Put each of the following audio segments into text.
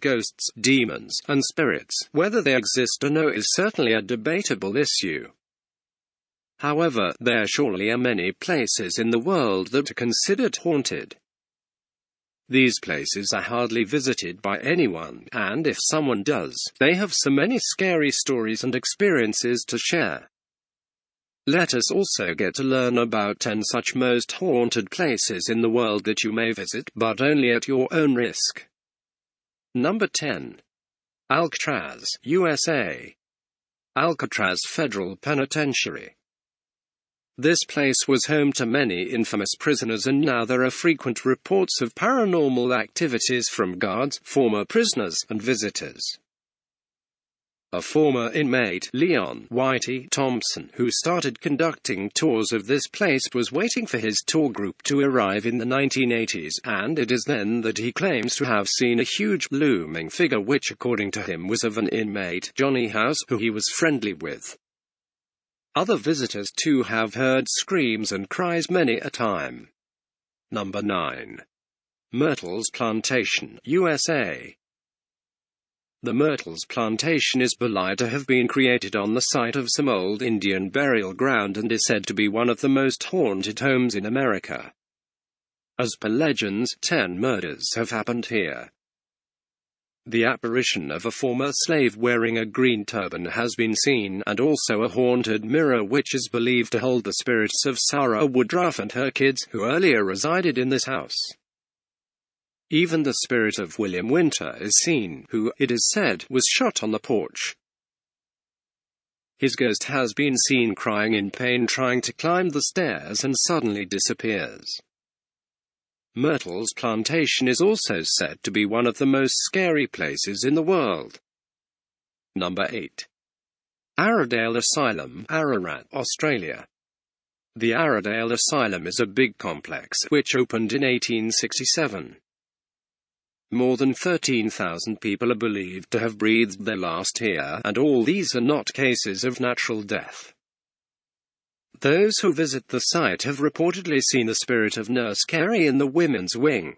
Ghosts, demons, and spirits, whether they exist or no, is certainly a debatable issue. However, there surely are many places in the world that are considered haunted. These places are hardly visited by anyone, and if someone does, they have so many scary stories and experiences to share. Let us also get to learn about 10 such most haunted places in the world that you may visit, but only at your own risk. Number 10. Alcatraz, USA. Alcatraz Federal Penitentiary. This place was home to many infamous prisoners, and now there are frequent reports of paranormal activities from guards, former prisoners, and visitors. A former inmate, Leon Whitey Thompson, who started conducting tours of this place, was waiting for his tour group to arrive in the 1980s, and it is then that he claims to have seen a huge, looming figure which, according to him, was of an inmate, Johnny House, who he was friendly with. Other visitors too have heard screams and cries many a time. Number 9. Myrtles Plantation, USA. The Myrtles Plantation is believed to have been created on the site of some old Indian burial ground and is said to be one of the most haunted homes in America. As per legends, 10 murders have happened here. The apparition of a former slave wearing a green turban has been seen, and also a haunted mirror which is believed to hold the spirits of Sarah Woodruff and her kids, who earlier resided in this house. Even the spirit of William Winter is seen, who, it is said, was shot on the porch. His ghost has been seen crying in pain trying to climb the stairs and suddenly disappears. Myrtles Plantation is also said to be one of the most scary places in the world. Number 8. Arrowdale Asylum, Ararat, Australia. The Arrowdale Asylum is a big complex which opened in 1867. More than 13,000 people are believed to have breathed their last here, and all these are not cases of natural death. Those who visit the site have reportedly seen the spirit of Nurse Carey in the women's wing.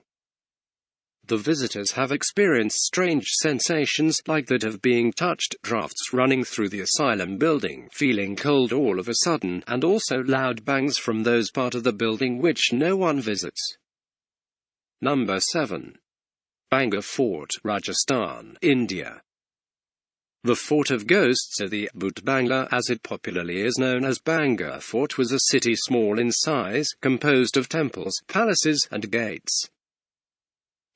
The visitors have experienced strange sensations like that of being touched, drafts running through the asylum building, feeling cold all of a sudden, and also loud bangs from those part of the building which no one visits. Number 7. Banga Fort, Rajasthan, India. The Fort of Ghosts, or the Bhut Bangla as it popularly is known as, Banga Fort, was a city small in size, composed of temples, palaces, and gates.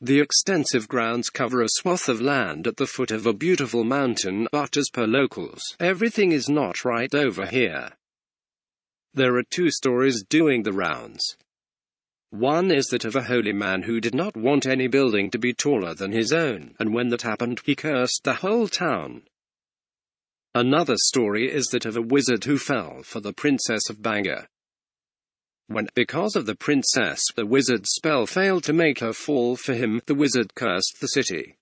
The extensive grounds cover a swath of land at the foot of a beautiful mountain, but as per locals, everything is not right over here. There are 2 stories doing the rounds. One is that of a holy man who did not want any building to be taller than his own, and when that happened, he cursed the whole town. Another story is that of a wizard who fell for the Princess of Banga. When, because of the princess, the wizard's spell failed to make her fall for him, the wizard cursed the city.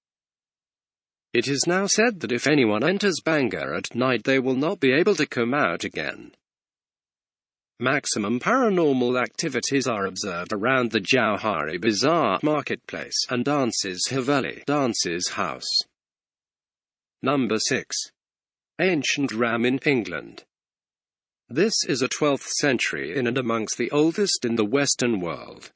It is now said that if anyone enters Banga at night, they will not be able to come out again. Maximum paranormal activities are observed around the Jauhari Bazaar marketplace and Dances Haveli, Dances House. Number 6. Ancient Ram in England. This is a 12th century inn and amongst the oldest in the Western world.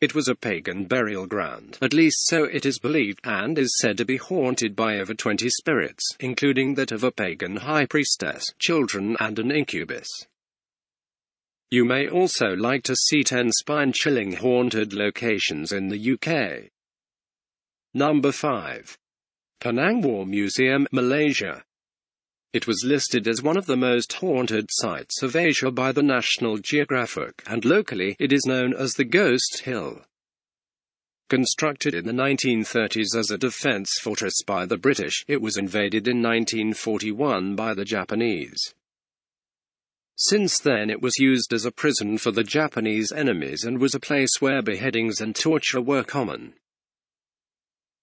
It was a pagan burial ground, at least so it is believed, and is said to be haunted by over 20 spirits, including that of a pagan high priestess, children, and an incubus. You may also like to see 10 spine-chilling haunted locations in the UK. Number 5. Penang War Museum, Malaysia. It was listed as one of the most haunted sites of Asia by the National Geographic, and locally it is known as the Ghost Hill. Constructed in the 1930s as a defense fortress by the British, it was invaded in 1941 by the Japanese. Since then it was used as a prison for the Japanese enemies and was a place where beheadings and torture were common.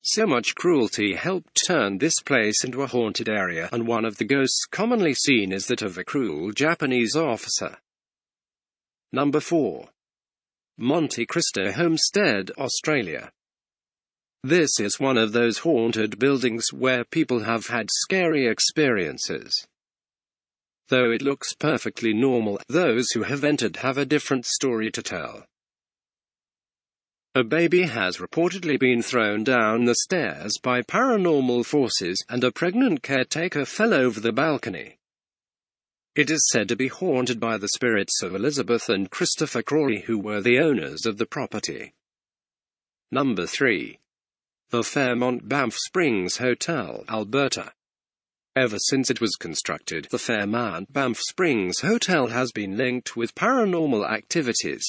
So much cruelty helped turn this place into a haunted area, and one of the ghosts commonly seen is that of a cruel Japanese officer. Number 4. Monte Cristo Homestead, Australia. This is one of those haunted buildings where people have had scary experiences. Though it looks perfectly normal, those who have entered have a different story to tell. A baby has reportedly been thrown down the stairs by paranormal forces, and a pregnant caretaker fell over the balcony. It is said to be haunted by the spirits of Elizabeth and Christopher Crawley, who were the owners of the property. Number 3. The Fairmont Banff Springs Hotel, Alberta. Ever since it was constructed, the Fairmont Banff Springs Hotel has been linked with paranormal activities.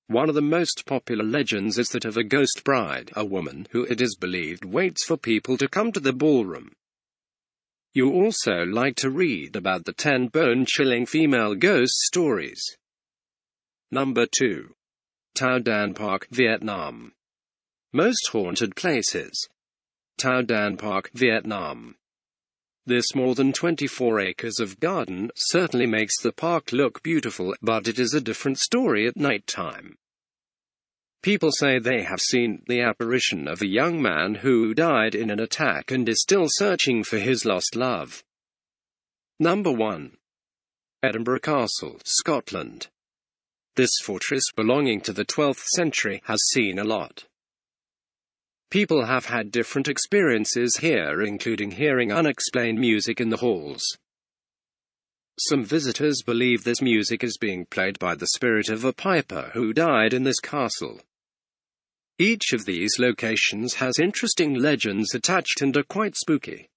One of the most popular legends is that of a ghost bride, a woman who it is believed waits for people to come to the ballroom. You also like to read about the 10 bone-chilling female ghost stories. Number 2. Tao Dan Park, Vietnam. Most haunted places. Tao Dan Park, Vietnam. This more than 24 acres of garden certainly makes the park look beautiful, but it is a different story at night time. People say they have seen the apparition of a young man who died in an attack and is still searching for his lost love. Number 1. Edinburgh Castle, Scotland. This fortress, belonging to the 12th century, has seen a lot. People have had different experiences here, including hearing unexplained music in the halls. Some visitors believe this music is being played by the spirit of a piper who died in this castle. Each of these locations has interesting legends attached and are quite spooky.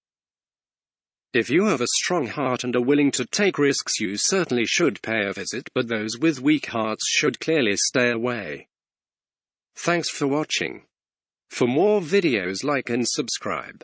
If you have a strong heart and are willing to take risks, you certainly should pay a visit, but those with weak hearts should clearly stay away. Thanks for watching. For more videos, like and subscribe.